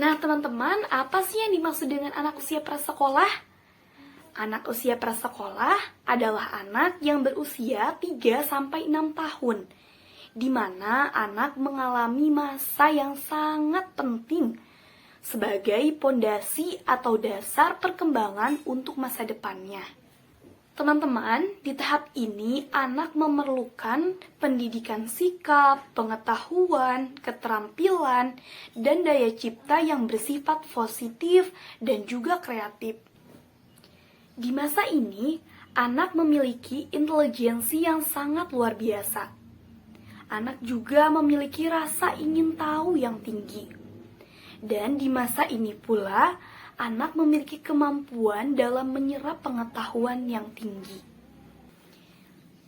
Nah, teman-teman, apa sih yang dimaksud dengan anak usia prasekolah? Anak usia prasekolah adalah anak yang berusia 3-6 tahun, di mana anak mengalami masa yang sangat penting sebagai pondasi atau dasar perkembangan untuk masa depannya. Teman-teman, di tahap ini anak memerlukan pendidikan sikap, pengetahuan, keterampilan, dan daya cipta yang bersifat positif dan juga kreatif. Di masa ini, anak memiliki intelijensi yang sangat luar biasa. Anak juga memiliki rasa ingin tahu yang tinggi. Dan di masa ini pula, anak memiliki kemampuan dalam menyerap pengetahuan yang tinggi.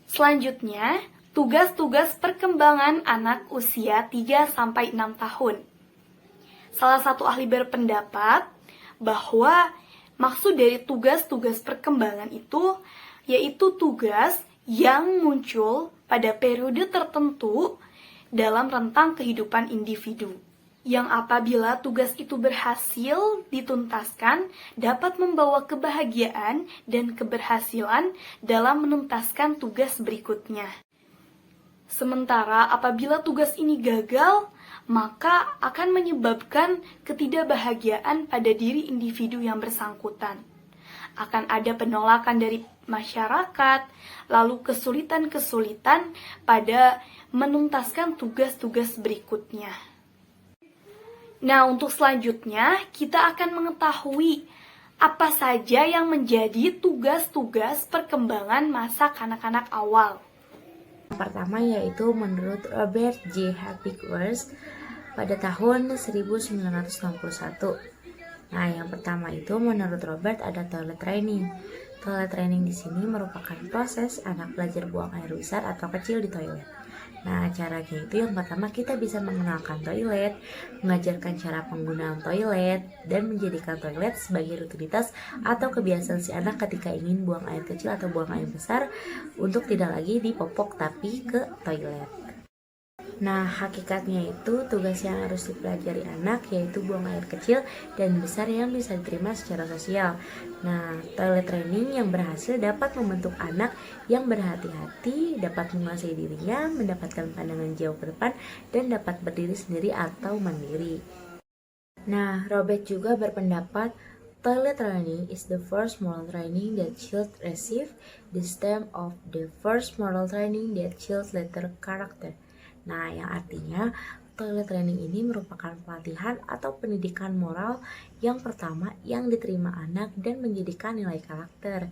Selanjutnya, tugas-tugas perkembangan anak usia 3-6 tahun. Salah satu ahli berpendapat bahwa maksud dari tugas-tugas perkembangan itu yaitu tugas yang muncul pada periode tertentu dalam rentang kehidupan individu, yang apabila tugas itu berhasil dituntaskan dapat membawa kebahagiaan dan keberhasilan dalam menuntaskan tugas berikutnya. Sementara apabila tugas ini gagal, maka akan menyebabkan ketidakbahagiaan pada diri individu yang bersangkutan. Akan ada penolakan dari masyarakat, lalu kesulitan-kesulitan pada menuntaskan tugas-tugas berikutnya. Nah, untuk selanjutnya kita akan mengetahui apa saja yang menjadi tugas-tugas perkembangan masa kanak-kanak awal. Pertama yaitu menurut Robert J. Hapgood pada tahun 1961. Nah, yang pertama itu menurut Robert ada toilet training. Toilet training di sini merupakan proses anak belajar buang air besar atau kecil di toilet. Nah, caranya itu yang pertama kita bisa mengenalkan toilet, mengajarkan cara penggunaan toilet, dan menjadikan toilet sebagai rutinitas atau kebiasaan si anak ketika ingin buang air kecil atau buang air besar untuk tidak lagi di popok tapi ke toilet. Nah, hakikatnya itu tugas yang harus dipelajari anak yaitu buang air kecil dan besar yang bisa diterima secara sosial. Nah, toilet training yang berhasil dapat membentuk anak yang berhati-hati, dapat menguasai dirinya, mendapatkan pandangan jauh ke depan, dan dapat berdiri sendiri atau mandiri. Nah, Robert juga berpendapat toilet training is the first moral training that child receive, the stem of the first moral training that child later character. Nah, yang artinya toilet training ini merupakan pelatihan atau pendidikan moral yang pertama yang diterima anak dan menjadikan nilai karakter.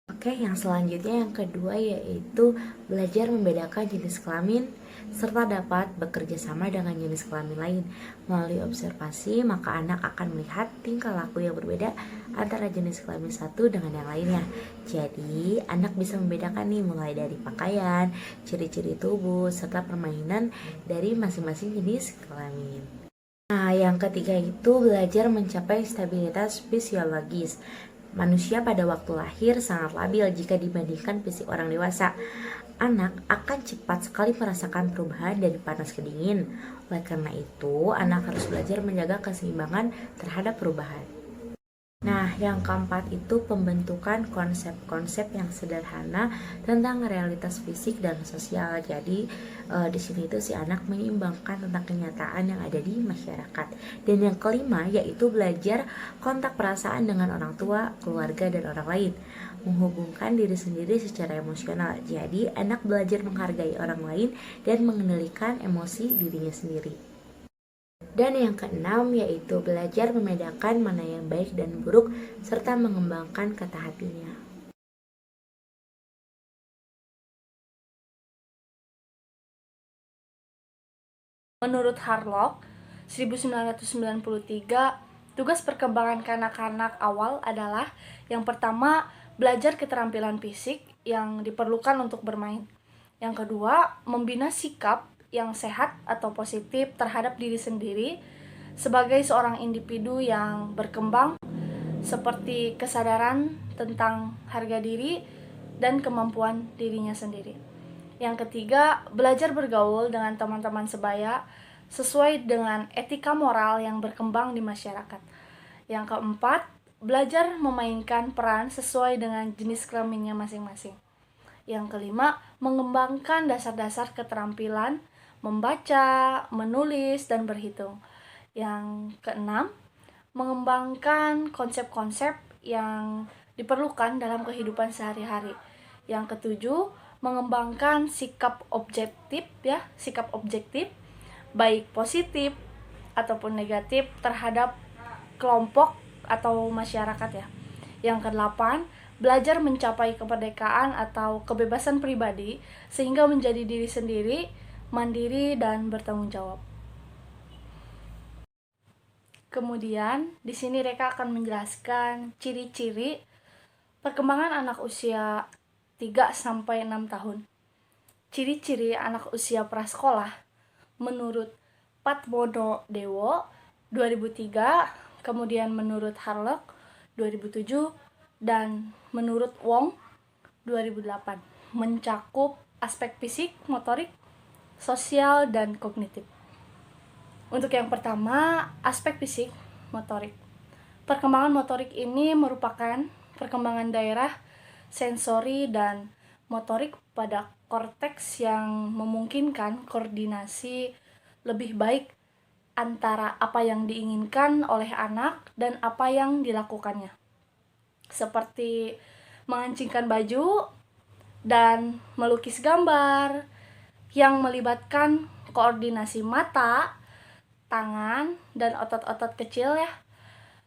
Oke, yang selanjutnya yang kedua yaitu belajar membedakan jenis kelamin serta dapat bekerja sama dengan jenis kelamin lain. Melalui observasi, maka anak akan melihat tingkah laku yang berbeda antara jenis kelamin satu dengan yang lainnya. Jadi, anak bisa membedakan nih mulai dari pakaian, ciri-ciri tubuh, serta permainan dari masing-masing jenis kelamin. Nah, yang ketiga itu belajar mencapai stabilitas fisiologis. Manusia pada waktu lahir sangat labil jika dibandingkan fisik orang dewasa. Anak akan cepat sekali merasakan perubahan dari panas ke dingin. Oleh karena itu, anak harus belajar menjaga keseimbangan terhadap perubahan. Nah, yang keempat itu pembentukan konsep-konsep yang sederhana tentang realitas fisik dan sosial. Jadi, di sini itu si anak menyeimbangkan tentang kenyataan yang ada di masyarakat. Dan yang kelima yaitu belajar kontak perasaan dengan orang tua, keluarga, dan orang lain. Menghubungkan diri sendiri secara emosional. Jadi, anak belajar menghargai orang lain dan mengendalikan emosi dirinya sendiri. Dan yang keenam yaitu belajar membedakan mana yang baik dan buruk serta mengembangkan kata hatinya. Menurut Harlock, 1993, tugas perkembangan kanak-kanak awal adalah yang pertama, belajar keterampilan fisik yang diperlukan untuk bermain. Yang kedua, membina sikap yang sehat atau positif terhadap diri sendiri sebagai seorang individu yang berkembang, seperti kesadaran tentang harga diri dan kemampuan dirinya sendiri. Yang ketiga, belajar bergaul dengan teman-teman sebaya sesuai dengan etika moral yang berkembang di masyarakat. Yang keempat, belajar memainkan peran sesuai dengan jenis kelaminnya masing-masing. Yang kelima, mengembangkan dasar-dasar keterampilan membaca, menulis, dan berhitung. Yang keenam, mengembangkan konsep-konsep yang diperlukan dalam kehidupan sehari-hari. Yang ketujuh, mengembangkan sikap objektif baik positif ataupun negatif terhadap kelompok atau masyarakat ya. Yang kedelapan, belajar mencapai kemerdekaan atau kebebasan pribadi sehingga menjadi diri sendiri, mandiri dan bertanggung jawab. Kemudian, di sini Reka akan menjelaskan ciri-ciri perkembangan anak usia 3-6 tahun. Ciri-ciri anak usia prasekolah menurut Patmono Dewo 2003, kemudian menurut Harlock 2007, dan menurut Wong 2008, mencakup aspek fisik, motorik, sosial, dan kognitif. Untuk yang pertama, aspek fisik, motorik. Perkembangan motorik ini merupakan perkembangan daerah sensori dan motorik pada korteks yang memungkinkan koordinasi lebih baik antara apa yang diinginkan oleh anak dan apa yang dilakukannya. Seperti mengancingkan baju dan melukis gambar yang melibatkan koordinasi mata, tangan, dan otot-otot kecil ya.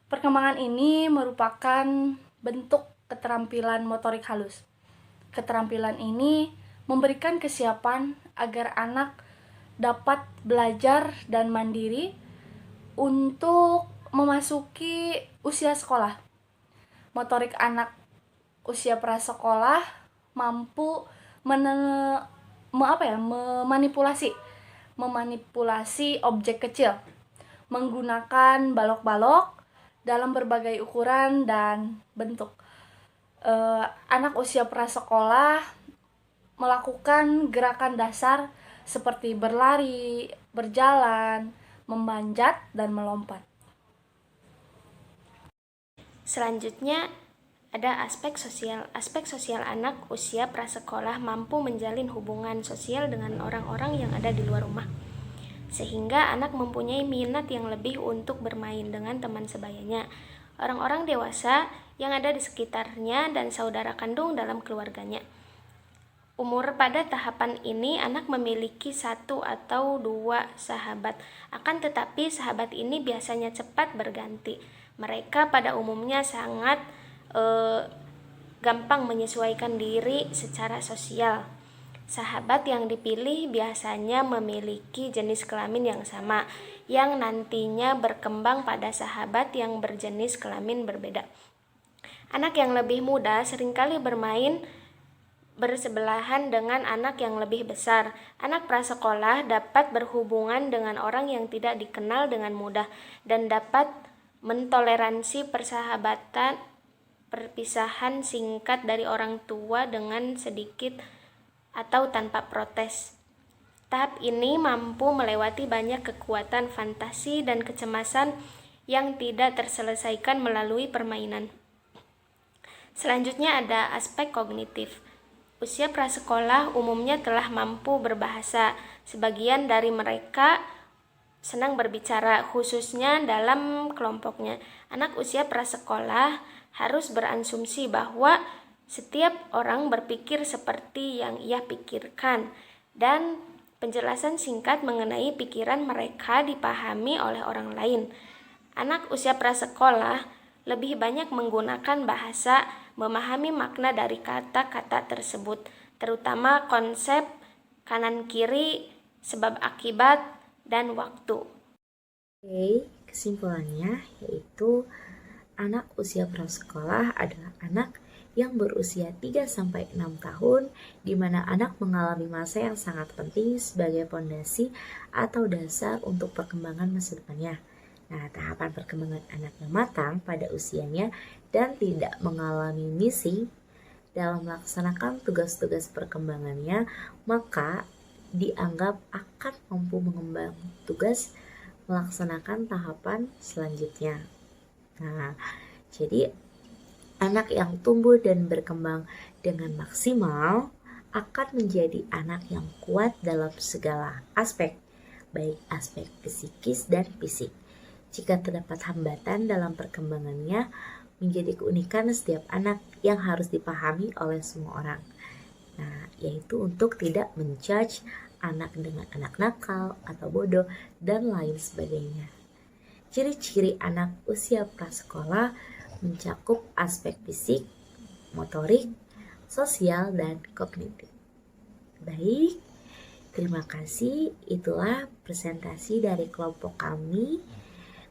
Perkembangan ini merupakan bentuk keterampilan motorik halus. Keterampilan ini memberikan kesiapan agar anak dapat belajar dan mandiri untuk memasuki usia sekolah. Motorik anak usia prasekolah mampu memanipulasi objek kecil menggunakan balok-balok dalam berbagai ukuran dan bentuk. Anak usia prasekolah melakukan gerakan dasar seperti berlari, berjalan, memanjat, dan melompat. Selanjutnya ada aspek sosial. Aspek sosial anak usia prasekolah mampu menjalin hubungan sosial dengan orang-orang yang ada di luar rumah, sehingga anak mempunyai minat yang lebih untuk bermain dengan teman sebayanya, orang-orang dewasa yang ada di sekitarnya, dan saudara kandung dalam keluarganya. Umur pada tahapan ini anak memiliki 1 atau 2 sahabat, akan tetapi sahabat ini biasanya cepat berganti. Mereka pada umumnya sangat gampang menyesuaikan diri secara sosial. Sahabat yang dipilih biasanya memiliki jenis kelamin yang sama, yang nantinya berkembang pada sahabat yang berjenis kelamin berbeda. Anak yang lebih muda seringkali bermain bersebelahan dengan anak yang lebih besar. Anak prasekolah dapat berhubungan dengan orang yang tidak dikenal dengan mudah dan dapat mentoleransi perpisahan singkat dari orang tua dengan sedikit atau tanpa protes. Tahap ini mampu melewati banyak kekuatan fantasi dan kecemasan yang tidak terselesaikan melalui permainan. Selanjutnya ada aspek kognitif. Usia prasekolah umumnya telah mampu berbahasa. Sebagian dari mereka senang berbicara, khususnya dalam kelompoknya. Anak usia prasekolah harus berasumsi bahwa setiap orang berpikir seperti yang ia pikirkan, dan penjelasan singkat mengenai pikiran mereka dipahami oleh orang lain. Anak usia prasekolah lebih banyak menggunakan bahasa, memahami makna dari kata-kata tersebut, terutama konsep kanan-kiri, sebab akibat, dan waktu. Oke, kesimpulannya yaitu anak usia prasekolah adalah anak yang berusia 3-6 tahun, di mana anak mengalami masa yang sangat penting sebagai fondasi atau dasar untuk perkembangan masa depannya. Nah, tahapan perkembangan anak yang matang pada usianya dan tidak mengalami missing dalam melaksanakan tugas-tugas perkembangannya, maka dianggap akan mampu mengembang tugas melaksanakan tahapan selanjutnya. Nah, jadi anak yang tumbuh dan berkembang dengan maksimal akan menjadi anak yang kuat dalam segala aspek, baik aspek psikis dan fisik. Jika terdapat hambatan dalam perkembangannya, menjadi keunikan setiap anak yang harus dipahami oleh semua orang. Nah, yaitu untuk tidak menjudge anak dengan anak nakal atau bodoh dan lain sebagainya. Ciri-ciri anak usia prasekolah mencakup aspek fisik, motorik, sosial, dan kognitif. Baik, terima kasih. Itulah presentasi dari kelompok kami.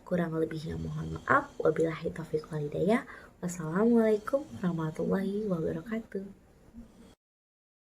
Kurang lebihnya mohon maaf. Wabillahi taufiq wal hidayah. Wassalamualaikum warahmatullahi wabarakatuh.